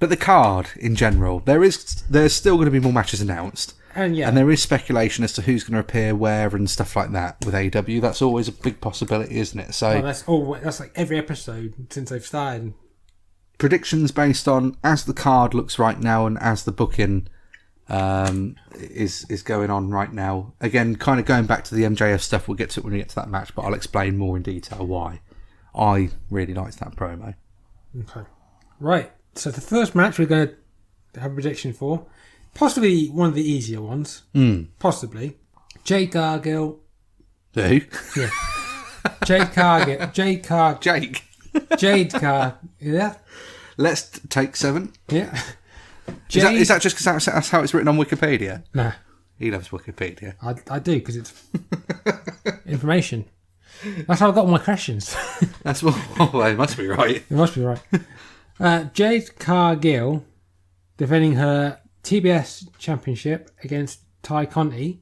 But the card, in general, there's still going to be more matches announced. And there is speculation as to who's going to appear where and stuff like that with AEW. That's always a big possibility, isn't it? So that's like every episode since they've started. Predictions based on as the card looks right now and as the booking is going on right now. Again, kind of going back to the MJF stuff, we'll get to it when we get to that match, but I'll explain more in detail why I really liked that promo. Okay. Right. So the first match we're going to have a prediction for, possibly one of the easier ones. Possibly. Jade Cargill. Who? Yeah. Jade Cargill. Jake. Jade Cargill. Yeah. Let's take 7. Yeah. Is that just because that's how it's written on Wikipedia? Nah. He loves Wikipedia. I do, because it's information. That's how I got all my questions. That's well, it must be right. It must be right. Jade Cargill defending her TBS championship against Ty Conti.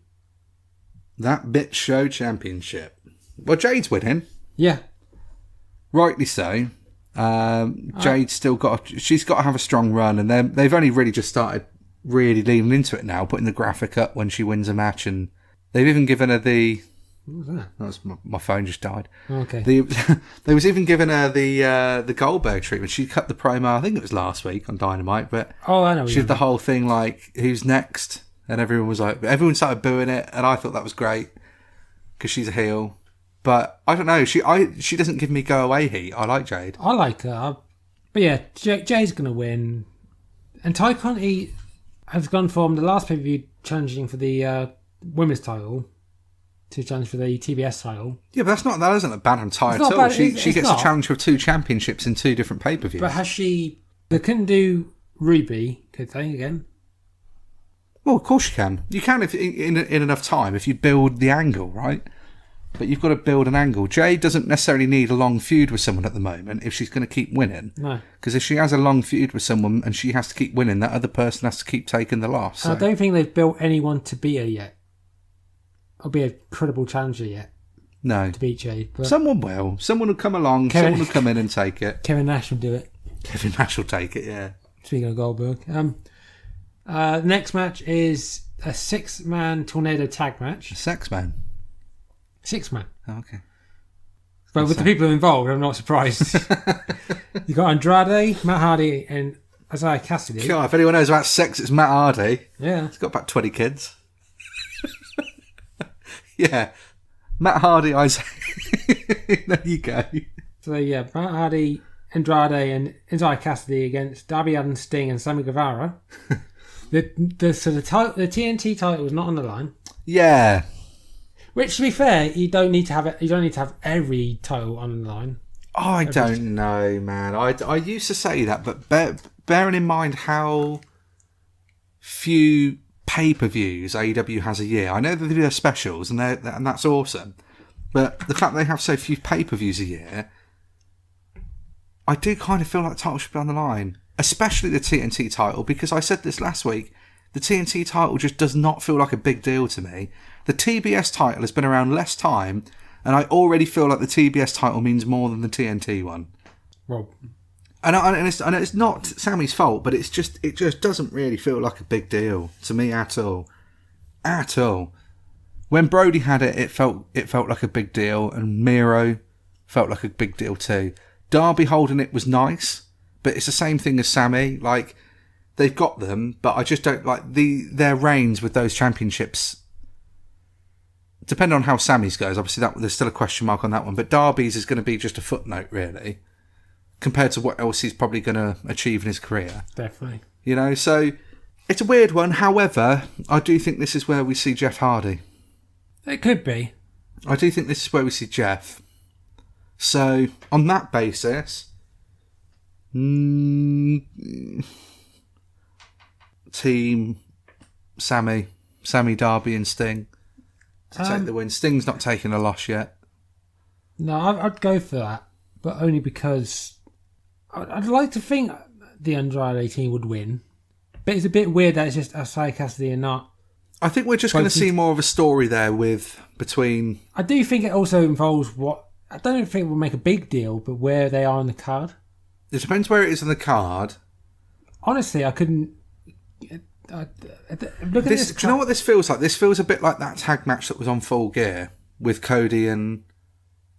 That bitch show championship. Well, Jade's winning. Yeah. Rightly so. Jade's still she's got to have a strong run, and they've only really just started really leaning into it now, putting the graphic up when she wins a match, and they've even given her the... What was that? That was my phone just died. Okay. They was even giving her the Goldberg treatment. She cut the promo, I think it was last week on Dynamite, but I know. She did the whole thing like, who's next? And everyone started booing it, and I thought that was great because she's a heel. But I don't know, she doesn't give me go away heat. I like Jade. I like her, but yeah, Jade's gonna win. And Ty Conti has gone from the last pay-per-view challenging for the women's title to challenge for the TBS title. Yeah, but that isn't a bad on Ty at all. She gets a challenge for 2 championships in 2 different pay-per-views. But has she... They couldn't do Ruby, could they, again? Well, of course you can. You can if in enough time, if you build the angle, right? But you've got to build an angle. Jade doesn't necessarily need a long feud with someone at the moment if she's going to keep winning. No. Because if she has a long feud with someone and she has to keep winning, that other person has to keep taking the loss. So. I don't think they've built anyone to beat her yet. Or be a credible challenger yet. No. To beat Jade. But someone will. Someone will come along. Someone will come in and take it. Kevin Nash will do it. Kevin Nash will take it, yeah. Speaking of Goldberg. The next match is a 6-man tornado tag match. A sex man? 6-man. Oh, okay. But with the people involved, I'm not surprised. You got Andrade, Matt Hardy, and Isaiah Cassidy. God, if anyone knows about sex, it's Matt Hardy. Yeah. He's got about 20 kids. Yeah. Matt Hardy, Isaiah. There you go. So, yeah, Matt Hardy, Andrade, and Isaiah Cassidy against Darby Allin, Sting, and Sammy Guevara. The TNT title was not on the line. Yeah. Which, to be fair, you don't need to have it. You don't need to have every title on the line. Oh, I don't know, man. I used to say that, but bearing in mind how few pay-per-views AEW has a year, I know that they do their specials, and that's awesome. But the fact they have so few pay-per-views a year, I do kind of feel like the title should be on the line, especially the TNT title, because I said this last week. The TNT title just does not feel like a big deal to me. The TBS title has been around less time, and I already feel like the TBS title means more than the TNT one. Well, and it's not Sammy's fault, but it just doesn't really feel like a big deal to me at all. At all. When Brody had it, it felt like a big deal, and Miro felt like a big deal too. Darby holding it was nice, but it's the same thing as Sammy. Like, they've got them, but I just don't like their reigns with those championships. Depending on how Sammy's goes, obviously there's still a question mark on that one. But Darby's is going to be just a footnote, really, compared to what else he's probably going to achieve in his career. Definitely. You know, so it's a weird one. However, I do think this is where we see Jeff Hardy. It could be. I do think this is where we see Jeff. So, on that basis, team Sammy, Darby and Sting to take the win. Sting's not taking a loss yet. No, I'd go for that, but only because I'd like to think the Andrade team would win. But it's a bit weird that it's just Isaiah Cassidy and not. I think we're just going to see more of a story there between. I do think it also involves what I don't think it will make a big deal, but where they are on the card. It depends where it is on the card. honestly, I couldn't. Look at this. Do you know what this feels like? This feels a bit like that tag match that was on Full Gear with Cody and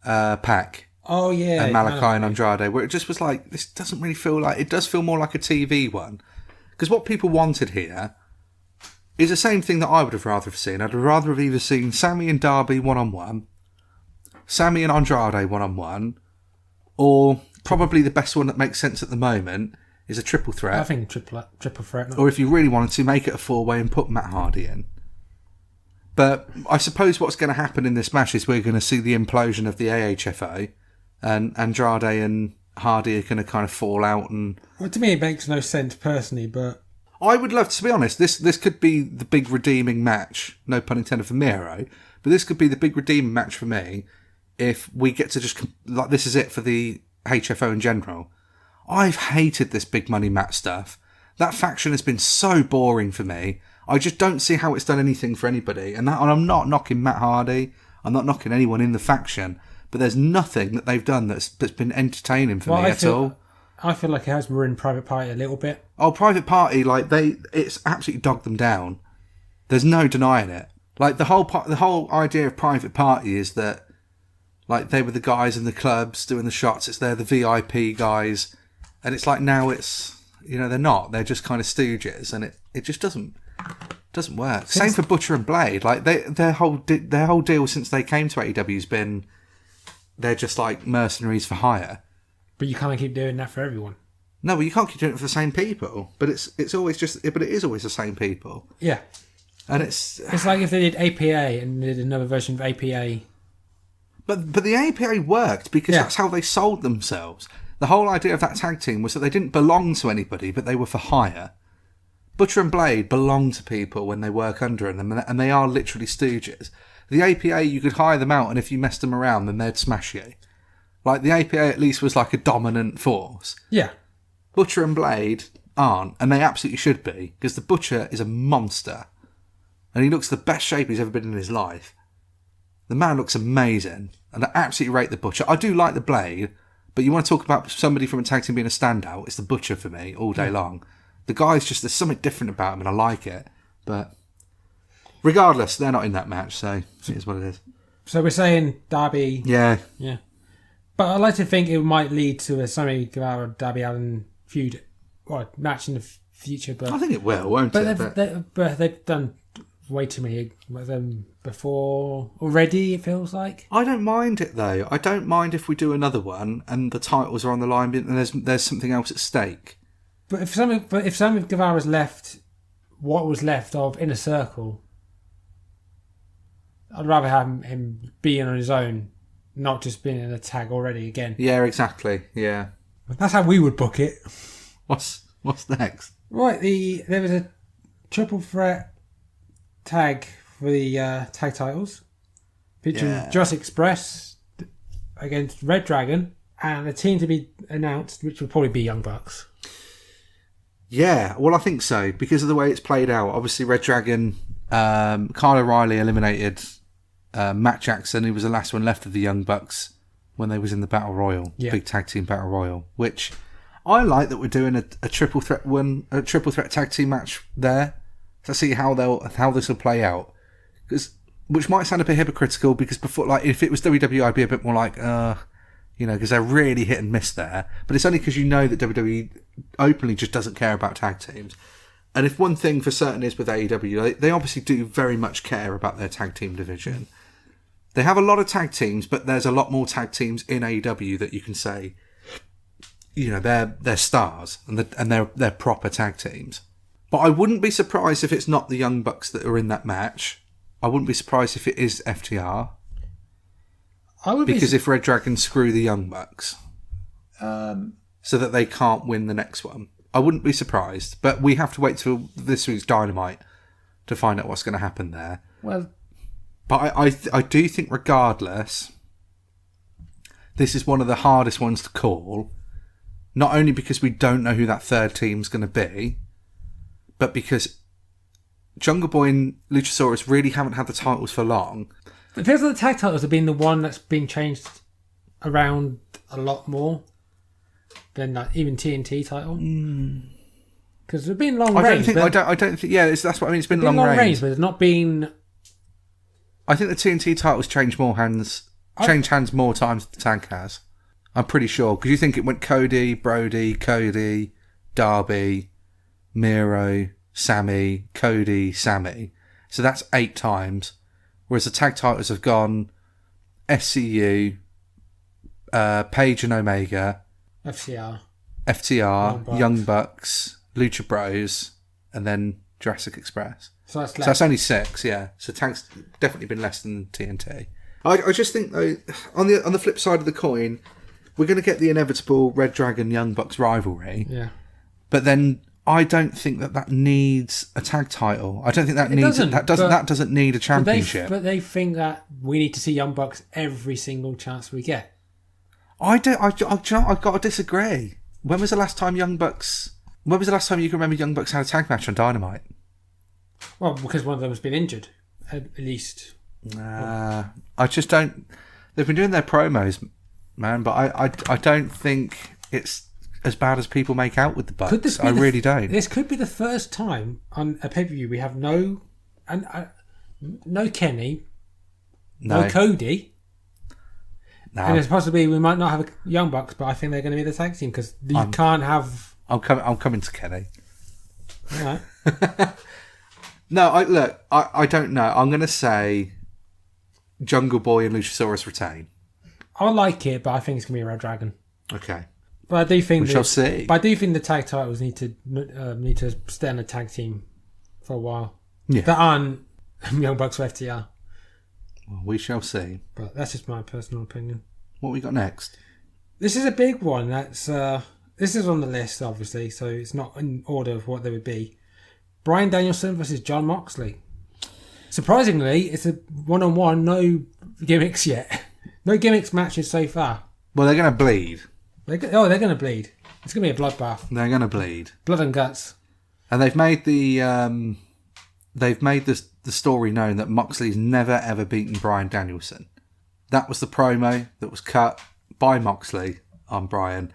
Pac. Oh yeah, and Malachi and Andrade, where it just was like, this doesn't really feel like, it does feel more like a TV one. Because what people wanted here is the same thing that I would have rather have seen. I'd rather have either seen Sammy and Darby one-on-one, Sammy and Andrade one-on-one, or probably the best one that makes sense at the moment is a triple threat. I think triple threat. No? Or if you really wanted to, make it a four-way and put Matt Hardy in. But I suppose what's going to happen in this match is we're going to see the implosion of the AHFA, and Andrade and Hardy are going to kind of fall out. And well, to me, it makes no sense personally, but I would love to be honest. This could be the big redeeming match. No pun intended for Miro, but this could be the big redeeming match for me if we get to just like this is it for the HFO in general. I've hated this big money match stuff. That faction has been so boring for me. I just don't see how it's done anything for anybody. And I'm not knocking Matt Hardy. I'm not knocking anyone in the faction. But there's nothing that they've done that's been entertaining for me at all. I feel like it has ruined Private Party a little bit. Oh, Private Party, like it's absolutely dogged them down. There's no denying it. Like the whole idea of Private Party is that, like, they were the guys in the clubs doing the shots. They're the VIP guys, and it's like now it's they're not. They're just kind of stooges, and it just doesn't work. Same for Butcher and Blade. Like their whole deal since they came to AEW has been. They're just like mercenaries for hire. But you can't keep doing that for everyone. No, well, you can't keep doing it for the same people. But it's always but it is always the same people. Yeah. And it's like if they did APA and did another version of APA. But the APA worked because that's how they sold themselves. The whole idea of that tag team was that they didn't belong to anybody, but they were for hire. Butcher and Blade belong to people when they work under them, and they are literally stooges. The APA, you could hire them out, and if you messed them around, then they'd smash you. Like, the APA at least was like a dominant force. Yeah. Butcher and Blade aren't, and they absolutely should be, because the Butcher is a monster. And he looks the best shape he's ever been in his life. The man looks amazing, and I absolutely rate the Butcher. I do like the Blade, but you want to talk about somebody from a tag team being a standout, it's the Butcher for me, all day long. The guy's just, there's something different about him, and I like it, but... Regardless, they're not in that match, so it is what it is. So we're saying Darby... Yeah. Yeah. But I like to think it might lead to a Sammy Guevara Darby Allin feud, or match in the future. But I think it will, won't it? But they've done way too many of them before already, it feels like. I don't mind it, though. I don't mind if we do another one and the titles are on the line and there's something else at stake. But if Sammy Guevara's left what was left of Inner Circle... I'd rather have him being on his own, not just being in a tag already again. Yeah, exactly. Yeah. That's how we would book it. What's next? Right, there was a triple threat tag for the tag titles, featuring Jurassic Express against Red Dragon, and a team to be announced, which would probably be Young Bucks. Yeah, well, I think so, because of the way it's played out. Obviously, Red Dragon, Kyle O'Reilly eliminated Matt Jackson, who was the last one left of the Young Bucks when they was in the Battle Royal, big tag team Battle Royal, which I like that we're doing a triple threat tag team match there to see how this will play out. Which might sound a bit hypocritical because before, like, if it was WWE, I'd be a bit more like, because they're really hit and miss there. But it's only because you know that WWE openly just doesn't care about tag teams. And if one thing for certain is with AEW, they obviously do very much care about their tag team division. They have a lot of tag teams, but there's a lot more tag teams in AEW that you can say, they're stars and they're proper tag teams. But I wouldn't be surprised if it's not the Young Bucks that are in that match. I wouldn't be surprised if it is FTR. Because if Red Dragon screw the Young Bucks, so that they can't win the next one. I wouldn't be surprised, but we have to wait till this week's Dynamite to find out what's going to happen there. Well, but I do think regardless, this is one of the hardest ones to call, not only because we don't know who that third team's going to be, but because Jungle Boy and Luchasaurus really haven't had the titles for long. It feels like the tag titles have been the one that's been changed around a lot more than even TNT title. Because there's been long I reigns. don't think. Yeah, that's what I mean. It's been long reigns, reigns, but there's not been. I think the TNT titles changed hands more times than the tag has. I'm pretty sure because you think it went Cody, Brody, Darby, Miro, Sammy, Cody, Sammy. So that's 8 times. Whereas the tag titles have gone SCU, Page and Omega, FTR, Young Bucks, Lucha Bros, and then Jurassic Express. So that's only 6, yeah. So tag's definitely been less than TNT. I just think though, on the flip side of the coin, we're going to get the inevitable Red Dragon Young Bucks rivalry. Yeah. But then I don't think that needs a tag title. I don't think that doesn't need a championship. But they think that we need to see Young Bucks every single chance we get. I've got to disagree. When was the last time you can remember Young Bucks had a tag match on Dynamite? Well, because one of them has been injured, at least. I just don't. They've been doing their promos, man, but I don't think it's as bad as people make out with the Bucks. I really don't. This could be the first time on a pay-per-view we have no Kenny, no Cody. No. And it's possibly we might not have a Young Bucks, but I think they're going to be the tag team because you can't have. I'm coming to Kenny. All right. No, I don't know. I'm going to say Jungle Boy and Luchasaurus retain. I like it, but I think it's going to be a Red Dragon. Okay. But I do think we shall see. But I do think the tag titles need to stay on the tag team for a while. Yeah. That aren't Young Bucks or FTR. Well, we shall see. But that's just my personal opinion. What we got next? This is a big one. This is on the list, obviously, so it's not in order of what they would be. Bryan Danielson versus Jon Moxley. Surprisingly, it's a one-on-one, no gimmicks yet. No gimmicks matches so far. Well, they're going to bleed. They're going to bleed. It's going to be a bloodbath. They're going to bleed. Blood and guts. And they've made the story known that Moxley's never ever beaten Bryan Danielson. That was the promo that was cut by Moxley on Bryan.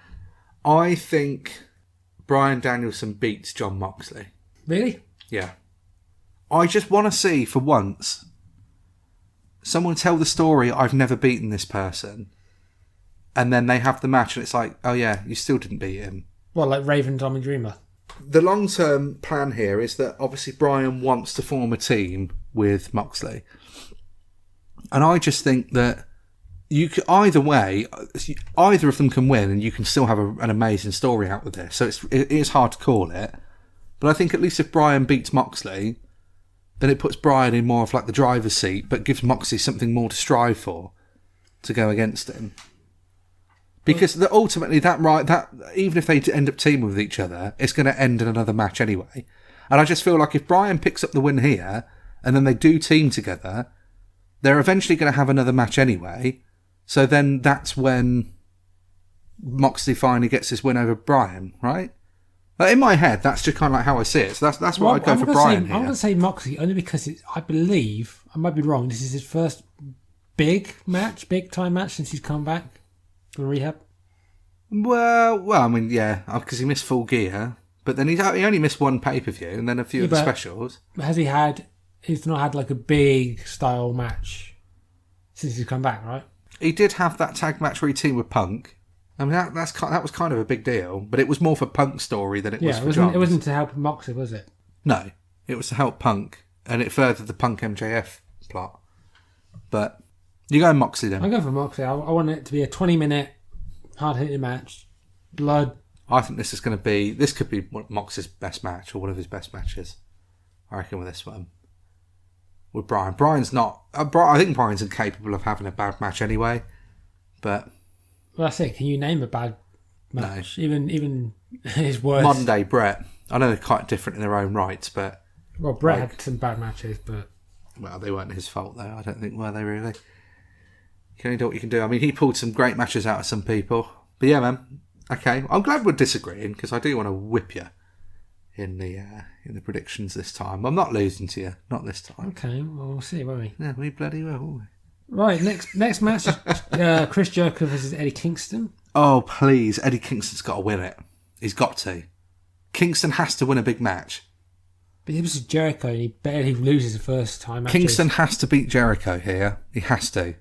I think Bryan Danielson beats Jon Moxley. Really? Yeah. I just want to see, for once, someone tell the story, I've never beaten this person. And then they have the match and it's like, oh yeah, you still didn't beat him. Well, like Raven, Tommy Dreamer. The long-term plan here is that obviously Bryan wants to form a team with Moxley. And I just think that you could, either way, either of them can win and you can still have an amazing story out with this. So it is hard to call it. But I think at least if Bryan beats Moxley, then it puts Bryan in more of like the driver's seat, but gives Moxley something more to strive for to go against him. Because ultimately, that even if they end up teaming with each other, it's going to end in another match anyway. And I just feel like if Bryan picks up the win here, and then they do team together, they're eventually going to have another match anyway. So then that's when Moxley finally gets his win over Bryan, right? In my head, that's just kind of like how I see it. So that's why I'd go for Bryan here. I'm going to say Moxley only because I believe, I might be wrong, this is his first big time match since he's come back from rehab. Well, I mean, yeah, because he missed Full Gear, but then he only missed one pay-per-view and then a few of the specials. He's not had like a big style match since he's come back, right? He did have that tag match where he teamed with Punk. I mean, that was kind of a big deal, but it was more for Punk's story than it was for Jon's. It wasn't to help Moxley, was it? No, it was to help Punk, and it furthered the Punk MJF plot. But you go Moxley then. I'm going for Moxley. I want it to be a 20-minute hard-hitting match. Blood. I think this could be Mox's best match, or one of his best matches. I reckon with this one. With Bryan. Bryan's not... I think Bryan's incapable of having a bad match anyway, but... Well, that's it. Can you name a bad match? No. Even his worst. Modern day Bret. I know they're quite different in their own rights, but... Well, Bret had some bad matches, but... Well, they weren't his fault, though. I don't think, were they, really? You can only do what you can do. I mean, he pulled some great matches out of some people. But yeah, man. Okay. I'm glad we're disagreeing, because I do want to whip you in the predictions this time. I'm not losing to you. Not this time. Okay. Well, we'll see, won't we? Yeah, we bloody will, won't we? Right, next match is Chris Jericho versus Eddie Kingston. Oh, please. Eddie Kingston's got to win it. He's got to. Kingston has to win a big match. But this is Jericho, and he barely loses the first time. Kingston has to beat Jericho here. He has to.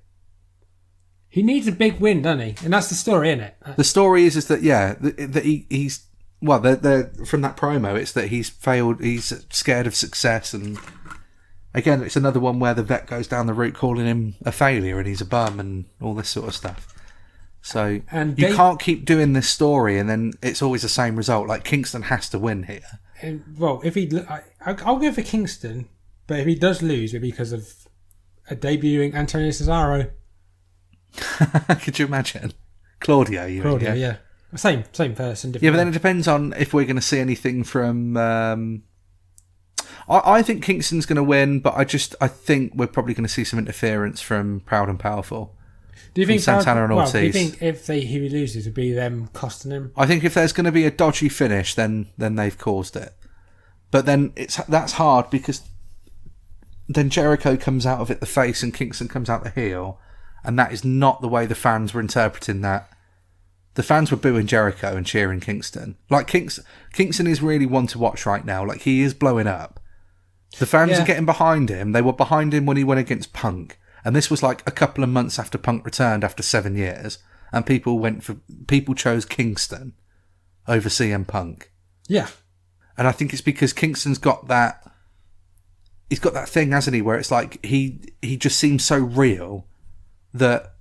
He needs a big win, doesn't he? And that's the story, isn't it? The story is that he's well, they're from that promo, it's that he's failed. He's scared of success, and again, it's another one where the vet goes down the route calling him a failure and he's a bum and all this sort of stuff. So you can't keep doing this story and then it's always the same result. Like, Kingston has to win here. And, well, if I'll go for Kingston, but if he does lose, it'll be because of a debuting Antonio Cesaro. Could you imagine? Claudio, yeah. Same person. Yeah, but then it depends on if we're going to see anything from... I think Kingston's going to win, but I think we're probably going to see some interference from Proud and Powerful. Do you think Santana and Ortiz? Do you think if he loses, it'll be them costing him? I think if there's going to be a dodgy finish, then they've caused it. But then that's hard because then Jericho comes out of it the face and Kingston comes out the heel, and that is not the way the fans were interpreting that. The fans were booing Jericho and cheering Kingston. Like, Kingston is really one to watch right now. Like, he is blowing up. The fans are getting behind him. They were behind him when he went against Punk. And this was like a couple of months after Punk returned after 7 years. And people chose Kingston over CM Punk. Yeah. And I think it's because Kingston's got that... He's got that thing, hasn't he? Where it's like he just seems so real that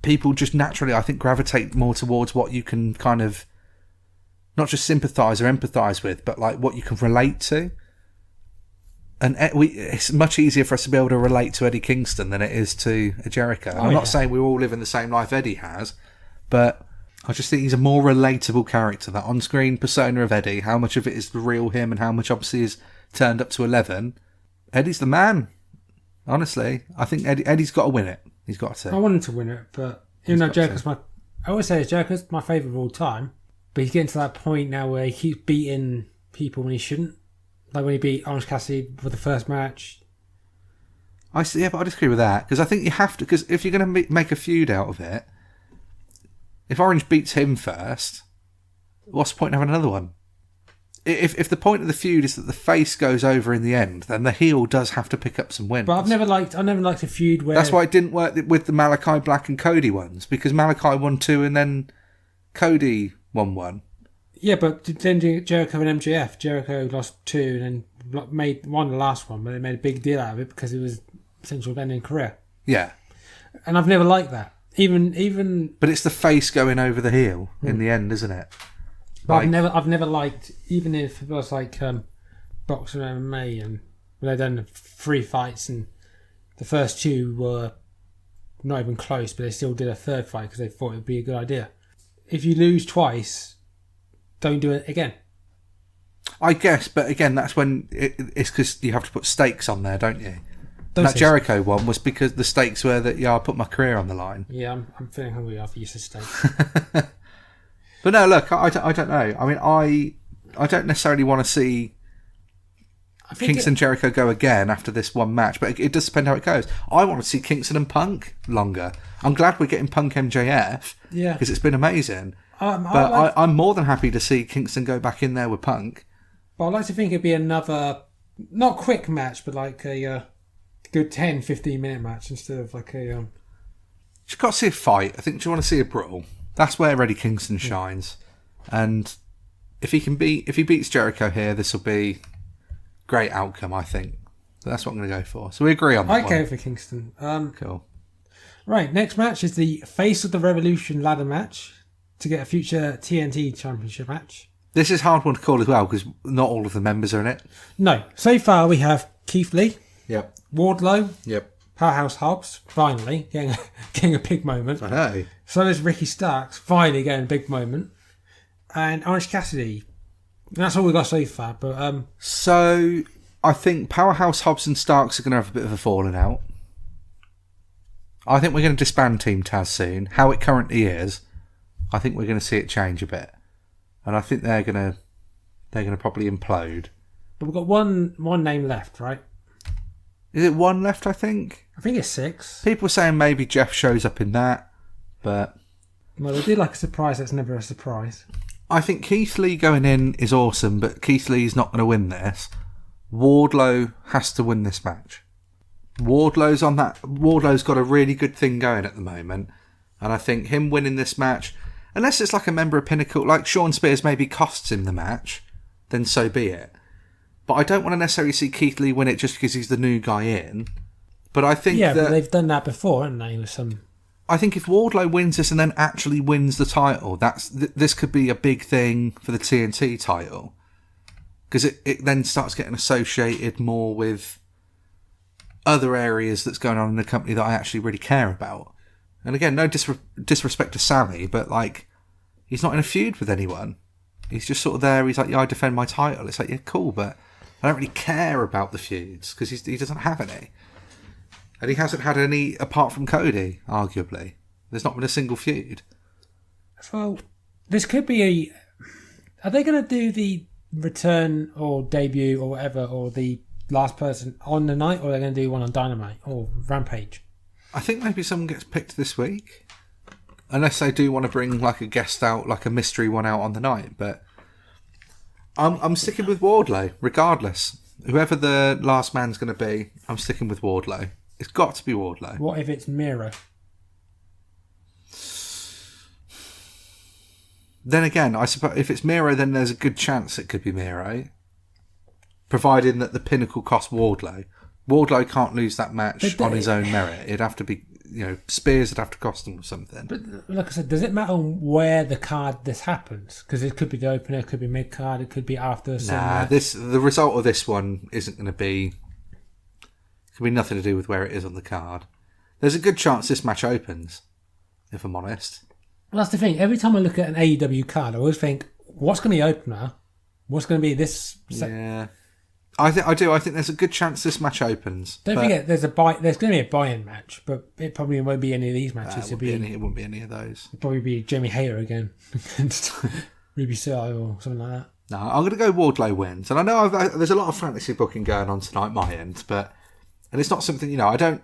people just naturally, I think, gravitate more towards what you can kind of not just sympathise or empathise with, but like what you can relate to. And it's much easier for us to be able to relate to Eddie Kingston than it is to a Jericho. I'm not saying we all live in the same life Eddie has, but I just think he's a more relatable character. That on-screen persona of Eddie, how much of it is the real him and how much obviously is turned up to 11. Eddie's the man. Honestly, I think Eddie's got to win it. He's got to. I want him to win it, but even though Jericho's I always say Jericho's my favourite of all time, but he's getting to that point now where he keeps beating people when he shouldn't. Like when he beat Orange Cassidy for the first match. But I disagree with that, because I think you have to, because if you're going to make a feud out of it, if Orange beats him first, what's the point in having another one? If the point of the feud is that the face goes over in the end, then the heel does have to pick up some wins. But I never liked a feud where... That's why it didn't work with the Malachi Black and Cody ones, because Malachi won 2 and then Cody won 1. Yeah, but then Jericho and MJF, Jericho lost 2 and then won the last one, but they made a big deal out of it because it was essential ending career. Yeah. And I've never liked that. Even But it's the face going over the heel in the end, isn't it? But I've never liked, even if it was like boxing and MMA, and when they've done 3 fights and the first 2 were not even close, but they still did a third fight because they thought it would be a good idea. If you lose twice, don't do it again. I guess, but again, that's when it's because you have to put stakes on there, don't you? That Jericho one was because the stakes were that, I put my career on the line. Yeah, I'm feeling hungry after you said steaks. But no, look, I don't know. I mean, I don't necessarily want to see Kingston and Jericho go again after this one match, but it does depend how it goes. I want to see Kingston and Punk longer. I'm glad we're getting Punk MJF, because it's been amazing. I'm more than happy to see Kingston go back in there with Punk. But I'd like to think it'd be another, not quick match, but like a good 10-15 minute match instead of like a... You've got to see a fight. I think you want to see a brawl. That's where Eddie Kingston shines. And if he beats Jericho here, this will be great outcome, I think. So that's what I'm going to go for. So we agree on that one. I go for Kingston. Cool. Right, next match is the Face of the Revolution ladder match to get a future TNT Championship match. This is a hard one to call as well, because not all of the members are in it. No. So far we have Keith Lee. Yep. Wardlow. Yep. Powerhouse Hobbs, finally, getting a big moment. I know. So is Ricky Starks, finally getting a big moment. And Orange Cassidy. That's all we got so far. But So, I think Powerhouse Hobbs and Starks are going to have a bit of a falling out. I think we're going to disband Team Taz soon. How it currently is, I think we're going to see it change a bit. And I think they're going to probably implode. But we've got one name left, right? Is it 1 left, I think? I think it's 6. People are saying maybe Jeff shows up in that, but... Well, they do like a surprise that's never a surprise. I think Keith Lee going in is awesome, but Keith Lee's not going to win this. Wardlow has to win this match. Wardlow's on that. Wardlow's got a really good thing going at the moment, and I think him winning this match, unless it's like a member of Pinnacle, like Sean Spears maybe costs him the match, then so be it. But I don't want to necessarily see Keith Lee win it just because he's the new guy in. But I think but they've done that before, haven't they? With some. I think if Wardlow wins this and then actually wins the title, this could be a big thing for the TNT title. Because it then starts getting associated more with other areas that's going on in the company that I actually really care about. And again, no disrespect to Sammy, but like, he's not in a feud with anyone. He's just sort of there, he's like, yeah, I defend my title. It's like, yeah, cool, but I don't really care about the feuds because he doesn't have any. And he hasn't had any apart from Cody, arguably. There's not been a single feud. Well, this could be Are they going to do the return or debut or whatever, or the last person on the night, or are they going to do one on Dynamite or Rampage? I think maybe someone gets picked this week. Unless they do want to bring like a guest out, like a mystery one out on the night. But I'm sticking with Wardlow, regardless. Whoever the last man's going to be, I'm sticking with Wardlow. It's got to be Wardlow. What if it's Miro? Then again, I suppose if it's Miro, then there's a good chance it could be Miro. Providing that the Pinnacle cost Wardlow. Wardlow can't lose that match on his own merit. It'd have to be, Spears would have to cost him something. But like I said, does it matter where the card this happens? Because it could be the opener, it could be mid card, it could be after. The result of this one isn't going to be. It could be nothing to do with where it is on the card. There's a good chance this match opens, if I'm honest. Well, that's the thing. Every time I look at an AEW card, I always think, what's going to be opener? What's going to be this? Yeah. I do. I think there's a good chance this match opens. Don't forget, there's going to be a buy-in match, but it probably won't be any of these matches. It won't be any of those. It'll probably be Jamie Hayter again against Ruby Soho or something like that. No, I'm going to go Wardlow wins. And I know there's a lot of fantasy booking going on tonight, my end, and it's not something, I don't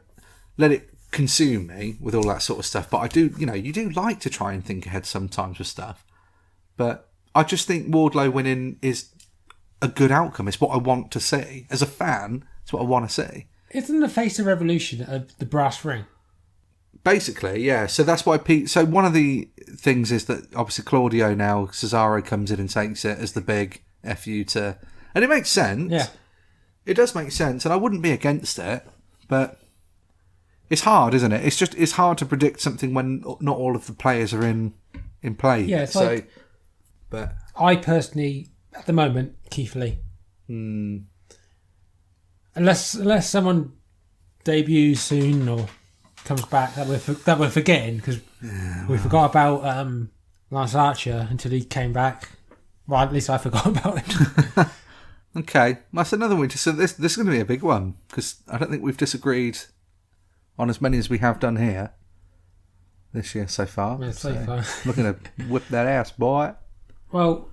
let it consume me with all that sort of stuff, but I do, you do like to try and think ahead sometimes with stuff. But I just think Wardlow winning is a good outcome. It's what I want to see. As a fan, it's what I want to see. Isn't the face of Revolution of the brass ring? Basically, yeah. So that's why so one of the things is that obviously Claudio now, Cesaro comes in and takes it as the big FU to... And it makes sense. Yeah. It does make sense, and I wouldn't be against it, but it's hard, isn't it? It's hard to predict something when not all of the players are in play. Yeah, it's but I personally... At the moment, Keith Lee. Unless someone debuts soon or comes back that we're forgetting, because we forgot about Lance Archer until he came back. Well, at least I forgot about him. Okay, that's another one. So this is going to be a big one, because I don't think we've disagreed on as many as we have done here this year so far. Yeah, so far. Looking to whip that ass, boy. Well...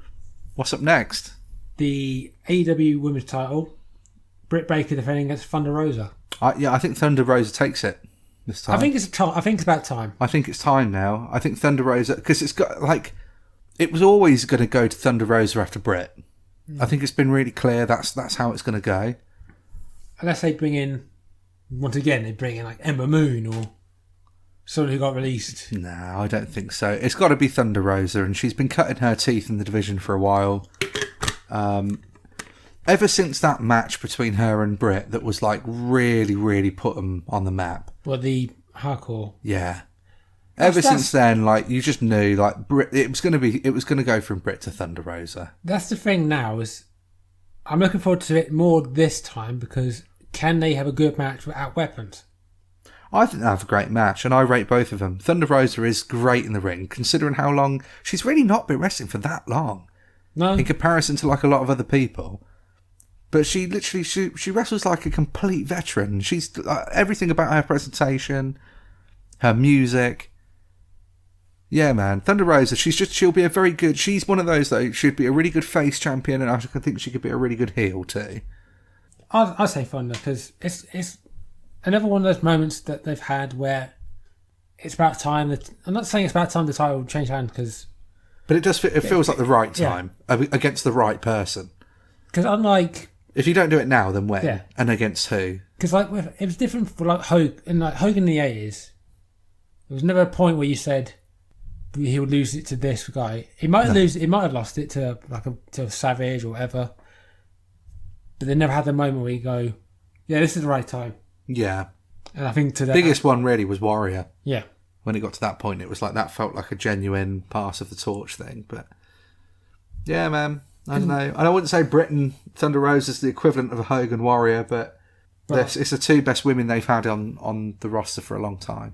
What's up next? The AEW Women's title. Britt Baker defending against Thunder Rosa. I think Thunder Rosa takes it this time. I think it's about time. I think it's time now. I think Thunder Rosa, because it's got it was always going to go to Thunder Rosa after Britt. I think it's been really clear that's how it's going to go. Unless they bring in like Ember Moon or someone who got released. No, I don't think so. It's got to be Thunder Rosa, and she's been cutting her teeth in the division for a while. Ever since that match between her and Brit, that was like really, really put them on the map. Well, the hardcore. Yeah. Since then, you just knew, Brit, it was going to go from Brit to Thunder Rosa. That's the thing now is, I'm looking forward to it more this time because can they have a good match without weapons? I think they have a great match, and I rate both of them. Thunder Rosa is great in the ring, considering how long... She's really not been wrestling for that long. No. In comparison to, a lot of other people. But she literally... She wrestles like a complete veteran. She's... everything about her presentation, her music... Yeah, man. Thunder Rosa, she'll be a very good... She's one of those, though, she'd be a really good face champion, and I think she could be a really good heel, too. I'll say Thunder, because it's another one of those moments that they've had where it's about time that... I'm not saying it's about time the title changed hands, because But it does. It feels like the right time against the right person. Because unlike, if you don't do it now, then when? Yeah. And against who? Because like it was different for like Hogan in the 80s. There was never a point where you said he would lose it to this guy. He might have lost it to to Savage or whatever. But they never had the moment where you go, yeah, this is the right time. Yeah. And I think the biggest one really was Warrior. Yeah. When it got to that point, it was like that felt like a genuine pass of the torch thing. But yeah, man, I don't know. And I wouldn't say Brit and Thunder Rosa is the equivalent of a Hogan Warrior, but it's the two best women they've had on the roster for a long time.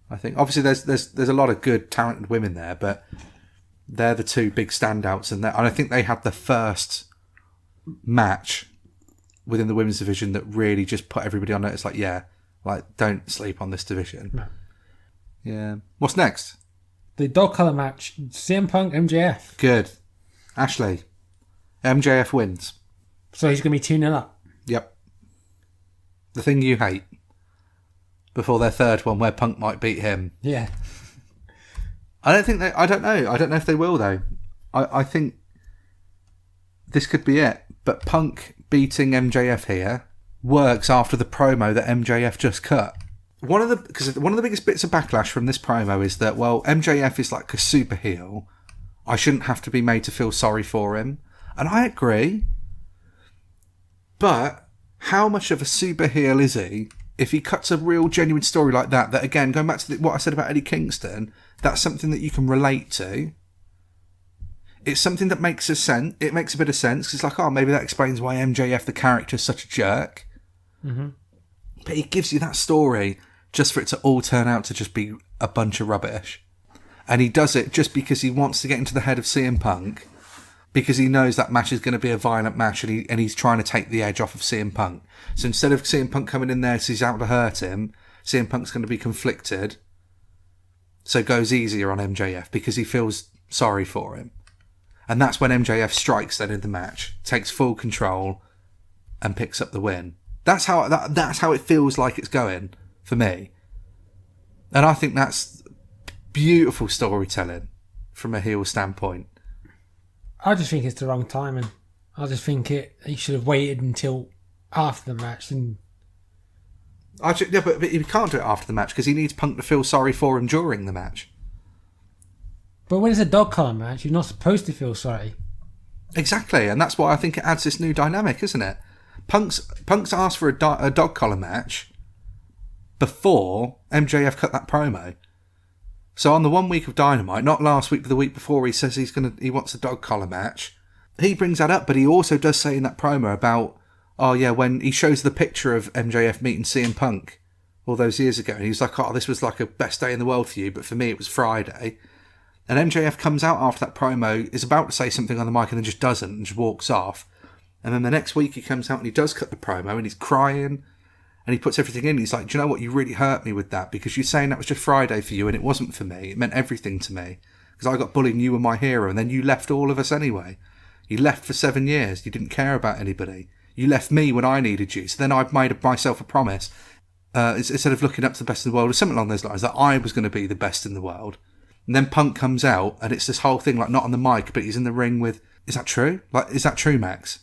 I think obviously there's a lot of good talented women there, but they're the two big standouts, and I think they had the first match within the women's division that really just put everybody on notice. Like don't sleep on this division. No. Yeah. What's next? The dog collar match: CM Punk, MJF. Good. Ashley. MJF wins. So he's going to be 2-0 up. Yep. The thing you hate. Before their third one, where Punk might beat him. Yeah. I don't know. I don't know if they will, though. I think this could be it. But Punk beating MJF here works after the promo that MJF just cut. One of the biggest bits of backlash from this promo is that, well, MJF is like a super heel. I shouldn't have to be made to feel sorry for him. And I agree. But how much of a super heel is he if he cuts a real genuine story like that, again, going back to what I said about Eddie Kingston, that's something that you can relate to. It's something that makes sense. It makes a bit of sense. 'Cause it's like, oh, maybe that explains why MJF, the character, is such a jerk. Mm-hmm. But he gives you that story just for it to all turn out to just be a bunch of rubbish. And he does it just because he wants to get into the head of CM Punk, because he knows that match is going to be a violent match, and he's trying to take the edge off of CM Punk. So instead of CM Punk coming in there so he's out to hurt him, CM Punk's going to be conflicted, so goes easier on MJF because he feels sorry for him. And that's when MJF strikes then in the match, takes full control, and picks up the win. That's how it feels like it's going for me. And I think that's beautiful storytelling from a heel standpoint. I just think it's the wrong timing. I just think he should have waited until after the match. But he can't do it after the match because he needs Punk to feel sorry for him during the match. But when it's a dog collar match, you're not supposed to feel sorry. Exactly, and that's why I think it adds this new dynamic, isn't it? Punk's asked for a dog collar match before MJF cut that promo. So on the 1 week of Dynamite, not last week but the week before, he says he wants a dog collar match. He brings that up, but he also does say in that promo about, oh yeah, when he shows the picture of MJF meeting CM Punk all those years ago, and he's like, oh, this was like a best day in the world for you, but for me it was Friday. And MJF comes out after that promo, is about to say something on the mic and then just doesn't, and just walks off. And then the next week he comes out and he does cut the promo and he's crying and he puts everything in. He's like, do you know what? You really hurt me with that because you're saying that was just Friday for you and it wasn't for me. It meant everything to me because I got bullied and you were my hero, and then you left all of us anyway. You left for 7 years. You didn't care about anybody. You left me when I needed you. So then I've made myself a promise, instead of looking up to the best in the world or something along those lines, that I was going to be the best in the world. And then Punk comes out and it's this whole thing, like not on the mic, but he's in the ring with, is that true? Like, is that true, Max?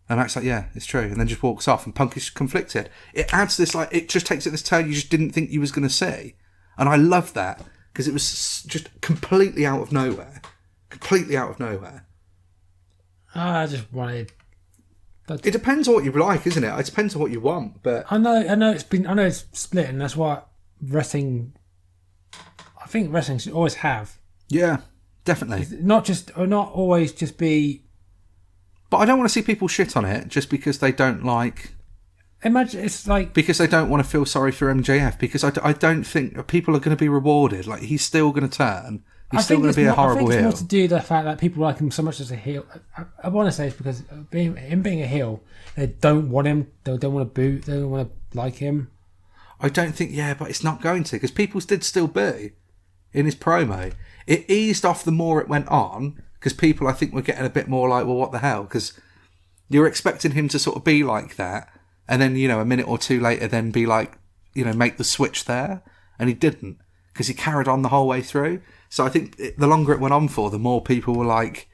And Max like, yeah, it's true. And then just walks off and Punk is conflicted. It adds this, like, it just takes it this turn you just didn't think you was going to see. And I love that because it was just completely out of nowhere. Completely out of nowhere. I just wanted... It depends on what you like, isn't it? It depends on what you want, but... I know it's split, and that's why wrestling... I think wrestling should always have. Yeah, definitely. Not always just be... But I don't want to see people shit on it just because they don't like... Imagine it's like... Because they don't want to feel sorry for MJF, because I don't think people are going to be rewarded. Like, he's still going to turn. He's still going to be a horrible heel. I think it's more to do with the fact that people like him so much as a heel. I want to say it's because being a heel, they don't want him. They don't want to boo. They don't want to like him. I don't think... Yeah, but it's not going to, because people did still boo in his promo. It eased off the more it went on, because people, I think, were getting a bit more like, well, what the hell? Because you're expecting him to sort of be like that, and then, a minute or two later then be like, make the switch there. And he didn't. because he carried on the whole way through. So I think the longer it went on for, the more people were like,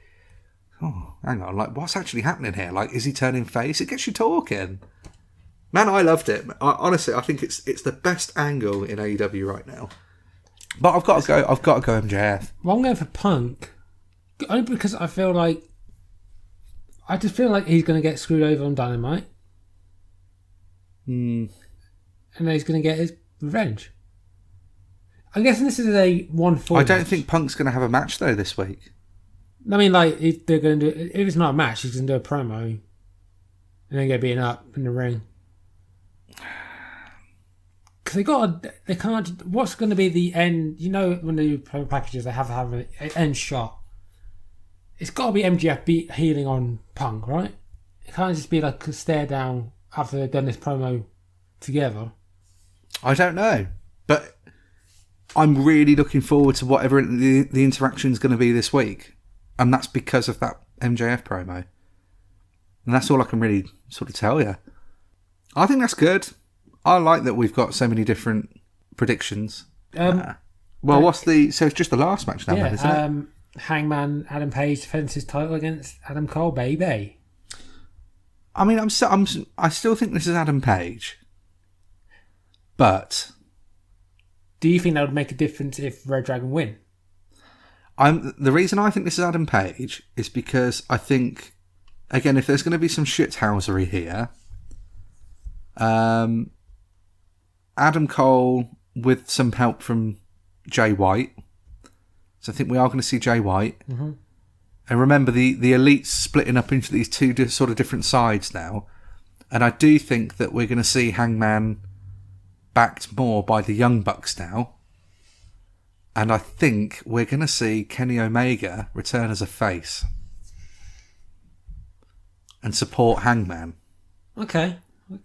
oh, hang on, like, what's actually happening here? Like, is he turning face? It gets you talking. Man, I loved it. Honestly, I think it's the best angle in AEW right now. But I've got to go MJF. Well, I'm going for Punk. Only because I just feel like he's going to get screwed over on Dynamite. And then he's going to get his revenge. I'm guessing this is a 1-4 I don't match. think Punk's going to have a match, though, this week. I mean, like, if they're going to do... If it's not a match, he's going to do a promo. And then get beaten up in the ring. Because they can't... What's going to be the end... You know, when they do promo packages, they have to have an end shot. It's got to be MJF healing on Punk, right? It can't just be like a stare down after they've done this promo together. I don't know. But I'm really looking forward to whatever the interaction is going to be this week. And that's because of that MJF promo. And that's all I can really sort of tell you. I think that's good. I like that we've got so many different predictions. What's the... So it's just the last match now, then, isn't it? Hangman Adam Page defends his title against Adam Cole, baby. I mean, I still think this is Adam Page. But... Do you think that would make a difference if Red Dragon win? The reason I think this is Adam Page is because I think, again, if there's going to be some shithousery here, Adam Cole with some help from Jay White. So I think we are going to see Jay White. Mm-hmm. And remember, the Elite's splitting up into these two sort of different sides now. And I do think that we're going to see Hangman backed more by the Young Bucks now. And I think we're going to see Kenny Omega return as a face. And support Hangman. Okay,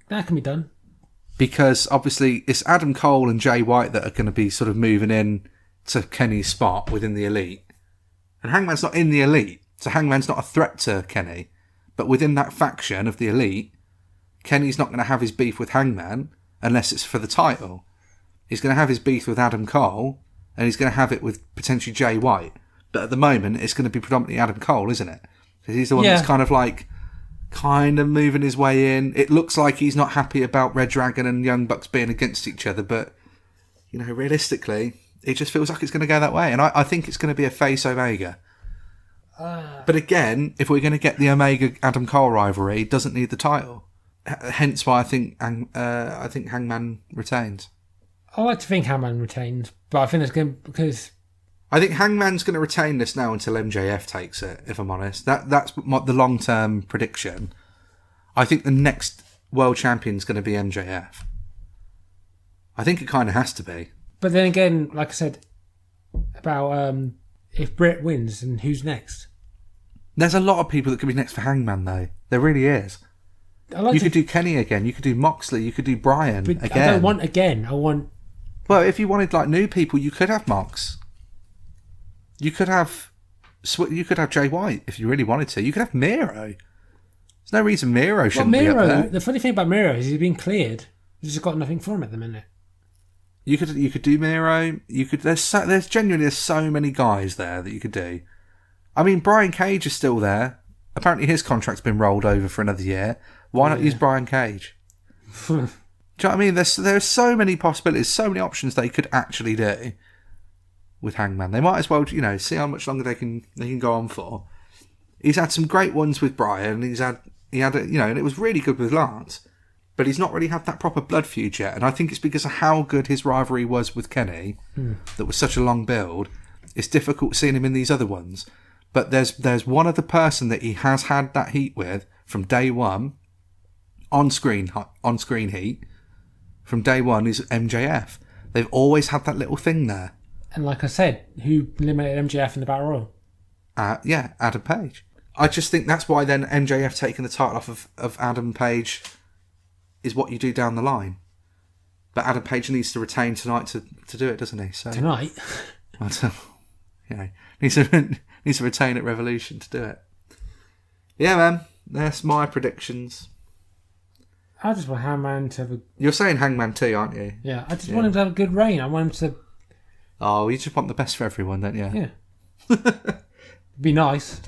that can be done. Because obviously it's Adam Cole and Jay White that are going to be sort of moving in to Kenny's spot within the Elite. And Hangman's not in the Elite, so Hangman's not a threat to Kenny. But within that faction of the Elite, Kenny's not going to have his beef with Hangman unless it's for the title. He's going to have his beef with Adam Cole, and he's going to have it with potentially Jay White. But at the moment, it's going to be predominantly Adam Cole, isn't it? Because he's the one that's kind of moving his way in. It looks like he's not happy about Red Dragon and Young Bucks being against each other, but, you know, realistically, it just feels like it's going to go that way. And I think it's going to be a face Omega. But again, if we're going to get the Omega-Adam Cole rivalry, it doesn't need the title. Hence why I think Hangman retains. I like to think Hangman retains, but I think it's going to... Because... I think Hangman's going to retain this now until MJF takes it, if I'm honest. That's the long-term prediction. I think the next world champion's going to be MJF. I think it kind of has to be. But then again, like I said, about if Brit wins, then who's next? There's a lot of people that could be next for Hangman, though. There really is. You could do Kenny again. You could do Moxley. You could do Bryan again. I don't want again. I want... Well, if you wanted like new people, you could have Mox. You could have Jay White if you really wanted to. You could have Miro. There's no reason Miro shouldn't be up there. The funny thing about Miro is he's been cleared. He's just got nothing for him at the minute. You could do Miro. There's so many guys there that you could do. I mean, Brian Cage is still there. Apparently his contract's been rolled over for another year. Why not use Brian Cage? Do you know what I mean? There's so many possibilities, so many options they could actually do with Hangman. They might as well, see how much longer they can go on for. He's had some great ones with Brian. He had and it was really good with Lance. But he's not really had that proper blood feud yet. And I think it's because of how good his rivalry was with Kenny, that was such a long build. It's difficult seeing him in these other ones. But there's one other person that he has had that heat with from day one, on screen heat, from day one is MJF. They've always had that little thing there. And like I said, who eliminated MJF in the Battle Royal? Adam Page. I just think that's why then MJF taking the title off of Adam Page is what you do down the line. But Adam Page needs to retain tonight to do it, doesn't he? So tonight? Needs to retain at Revolution to do it. Yeah, man. That's my predictions. I just want Hangman to have a... You're saying Hangman too, aren't you? Yeah, I just want him to have a good reign. I want him to Oh, you just want the best for everyone, don't you? Yeah. Be nice.